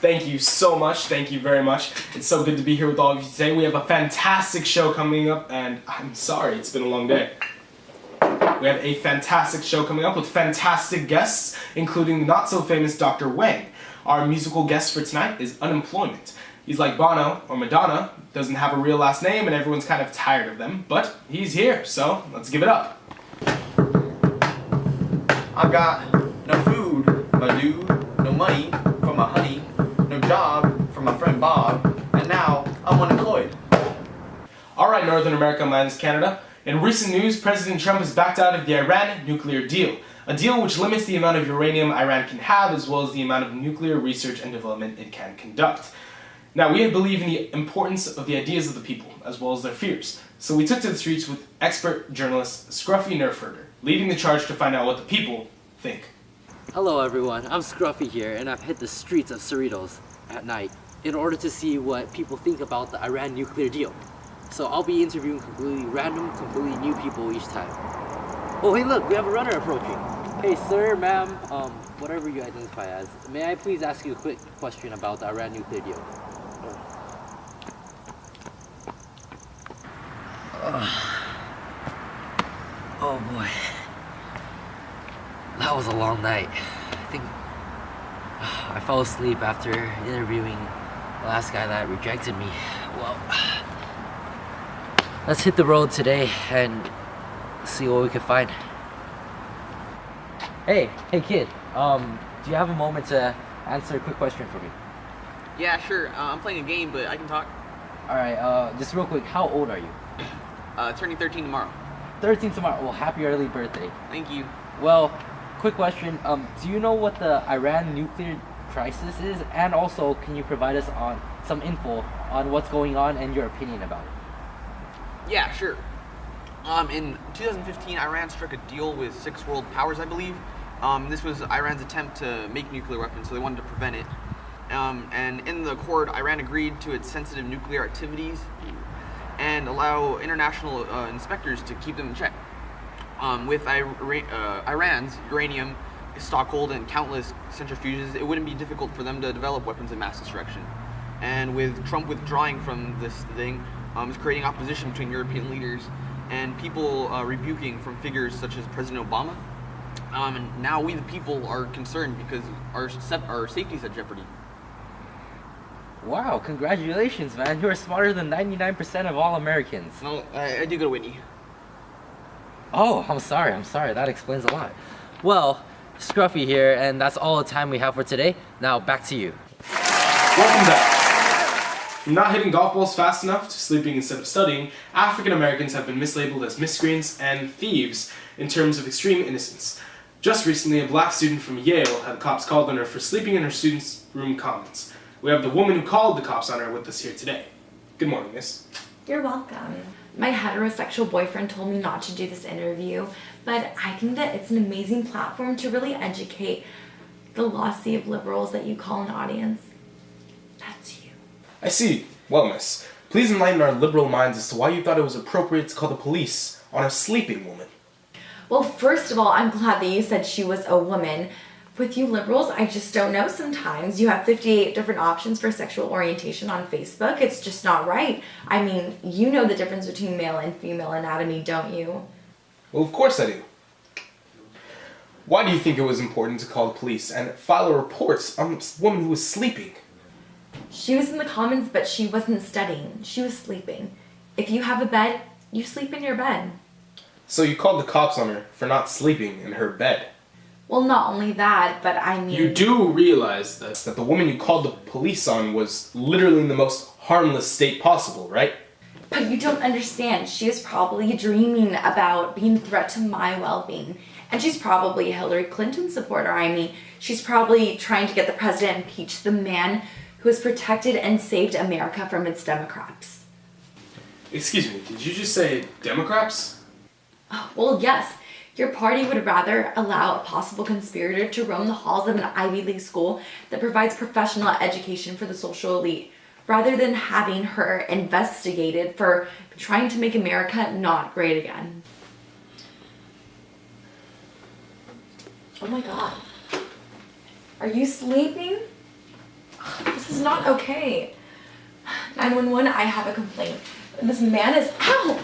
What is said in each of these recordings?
Thank you so much. Thank you very much. It's so good to be here with all of you today. We have a fantastic show coming up, and I'm sorry, it's been a long day. We have a fantastic show coming up with fantastic guests, including the not-so-famous Dr. Wang. Our musical guest for tonight is Unemployment. He's like Bono or Madonna, doesn't have a real last name, and everyone's kind of tired of them, but he's here, so let's give it up. I've got no food, my dude, no money for my honey, no job for my friend Bob, and now I'm unemployed. Alright, Northern America minus Canada. In recent news, President Trump has backed out of the Iran nuclear deal. A deal which limits the amount of uranium Iran can have as well as the amount of nuclear research and development it can conduct. Now, we believe in the importance of the ideas of the people as well as their fears. So we took to the streets with expert journalist Scruffy Nerfherder, leading the charge to find out what the people think. Hello everyone, I'm Scruffy here and I've hit the streets of Cerritos at night in order to see what people think about the Iran nuclear deal. So I'll be interviewing completely random, completely new people each time. Oh hey look, we have a runner approaching. Hey sir, ma'am, whatever you identify as, may I please ask you a quick question about the Iran nuclear deal? Oh boy. That was a long night. I think I fell asleep after interviewing the last guy that rejected me. Well, let's hit the road today and see what we can find. Hey kid, do you have a moment to answer a quick question for me? Yeah, sure. I'm playing a game, but I can talk. Alright, just real quick, how old are you? Turning 13 tomorrow. 13 tomorrow. Well, happy early birthday. Thank you. Well, quick question, do you know what the Iran nuclear crisis is? And also, can you provide us on some info on what's going on and your opinion about it? Yeah, sure. In 2015, Iran struck a deal with 6 world powers, I believe. This was Iran's attempt to make nuclear weapons, so they wanted to prevent it. And in the accord, Iran agreed to its sensitive nuclear activities and allow international inspectors to keep them in check. With Iran's uranium stockhold and countless centrifuges, it wouldn't be difficult for them to develop weapons of mass destruction. And with Trump withdrawing from this thing, it's creating opposition between European leaders and people rebuking from figures such as President Obama. And now we the people are concerned because our safety is at jeopardy. Wow, congratulations, man. You are smarter than 99% of all Americans. No, I do go to Whitney. Oh, I'm sorry. That explains a lot. Well, Scruffy here, and that's all the time we have for today. Now, back to you. Welcome back. From not hitting golf balls fast enough to sleeping instead of studying, African Americans have been mislabeled as miscreants and thieves in terms of extreme innocence. Just recently, a black student from Yale had the cops called on her for sleeping in her student's room commons. We have the woman who called the cops on her with us here today. Good morning, miss. You're welcome. My heterosexual boyfriend told me not to do this interview, but I think that it's an amazing platform to really educate the lost sea of liberals that you call an audience. That's you. I see. Well, miss, please enlighten our liberal minds as to why you thought it was appropriate to call the police on a sleeping woman. Well, first of all, I'm glad that you said she was a woman. With you liberals, I just don't know sometimes. You have 58 different options for sexual orientation on Facebook. It's just not right. I mean, you know the difference between male and female anatomy, don't you? Well, of course I do. Why do you think it was important to call the police and file a report on this woman who was sleeping? She was in the Commons, but she wasn't studying. She was sleeping. If you have a bed, you sleep in your bed. So you called the cops on her for not sleeping in her bed? Well, not only that, but I mean... You do realize that the woman you called the police on was literally in the most harmless state possible, right? But you don't understand. She is probably dreaming about being a threat to my well-being. And she's probably a Hillary Clinton supporter. I mean, she's probably trying to get the president impeached, the man who has protected and saved America from its Democrats. Excuse me, did you just say Democrats? Oh, well, yes. Your party would rather allow a possible conspirator to roam the halls of an Ivy League school that provides professional education for the social elite, rather than having her investigated for trying to make America not great again. Oh my God. Are you sleeping? This This is not okay. 911, I have a complaint. This man is. Ow!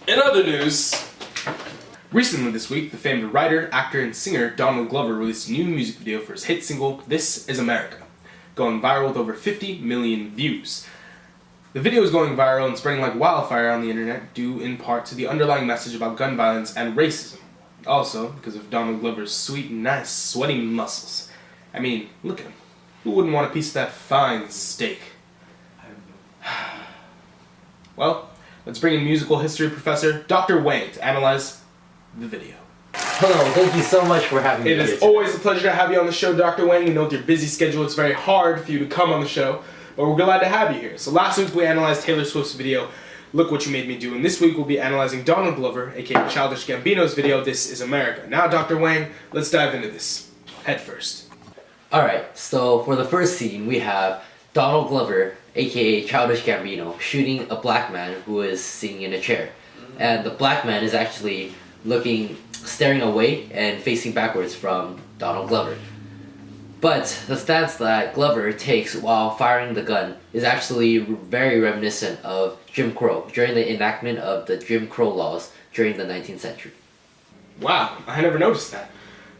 In other news, recently this week, the famed writer, actor, and singer Donald Glover released a new music video for his hit single, This Is America, going viral with over 50 million views. The video is going viral and spreading like wildfire on the internet due in part to the underlying message about gun violence and racism. Also, because of Donald Glover's sweet, nice, sweaty muscles. I mean, look at him. Who wouldn't want a piece of that fine steak? Well, let's bring in musical history professor Dr. Wang to analyze the video. Hello, thank you so much for having me It here is today. always a pleasure to have you on the show, Dr. Wang. We know with your busy schedule it's very hard for you to come on the show, but we're glad to have you here. So last week we analyzed Taylor Swift's video, Look What You Made Me Do, and this week we'll be analyzing Donald Glover, aka Childish Gambino's video, This Is America. Now, Dr. Wang, let's dive into this. Head first. Alright, so for the first scene, we have Donald Glover, aka Childish Gambino, shooting a black man who is sitting in a chair. And the black man is actually staring away and facing backwards from Donald Glover. But the stance that Glover takes while firing the gun is actually very reminiscent of Jim Crow, during the enactment of the Jim Crow laws during the 19th century. Wow, I never noticed that.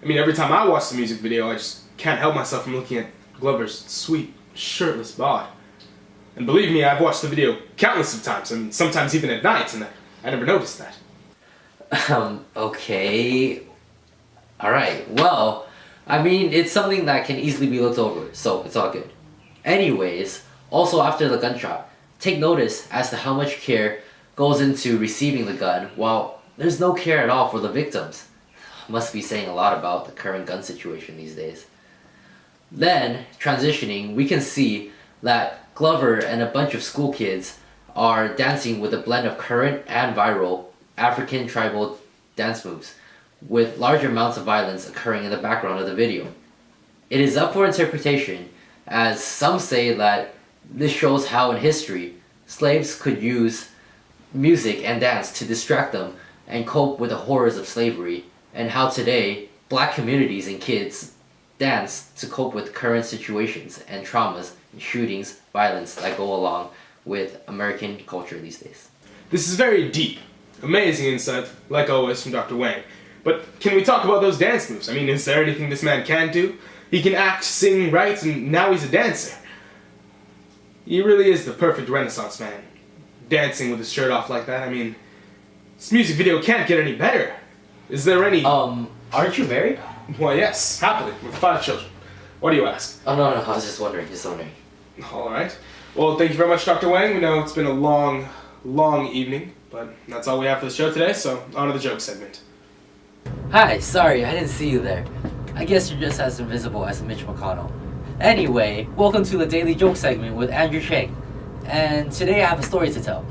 I mean, every time I watch the music video, I just can't help myself from looking at Glover's sweet, shirtless bod. And believe me, I've watched the video countless of times, and sometimes even at night, and I never noticed that. Okay. Alright, well, I mean, it's something that can easily be looked over, so it's all good. Anyways, also after the gunshot, take notice as to how much care goes into receiving the gun, while there's no care at all for the victims. Must be saying a lot about the current gun situation these days. Then, transitioning, we can see that Glover and a bunch of school kids are dancing with a blend of current and viral African tribal dance moves, with large amounts of violence occurring in the background of the video. It is up for interpretation, as some say that this shows how in history, slaves could use music and dance to distract them and cope with the horrors of slavery, and how today, black communities and kids dance to cope with current situations and traumas and shootings, violence that go along with American culture these days. This is very deep. Amazing insight, like always, from Dr. Wang. But can we talk about those dance moves? I mean, is there anything this man can't do? He can act, sing, write, and now he's a dancer. He really is the perfect Renaissance man. Dancing with his shirt off like that, I mean, this music video can't get any better. Is there any... Aren't you married? Why, yes, happily, with 5 children. What do you ask? Oh, no, I was just wondering, Alright. Well, thank you very much, Dr. Wang. We know it's been a long, long evening, but that's all we have for the show today, so on to the joke segment. Hi, sorry, I didn't see you there. I guess you're just as invisible as Mitch McConnell. Anyway, welcome to the Daily Joke segment with Andrew Chang. And today I have a story to tell.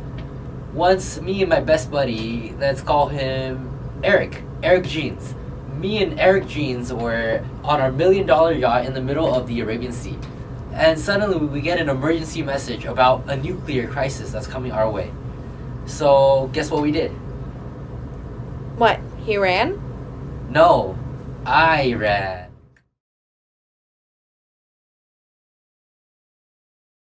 Once, me and my best buddy, let's call him Eric Jeans. Me and Eric Jeans were on our $1 million yacht in the middle of the Arabian Sea. And suddenly we get an emergency message about a nuclear crisis that's coming our way. So, guess what we did? What, he ran? No, I ran.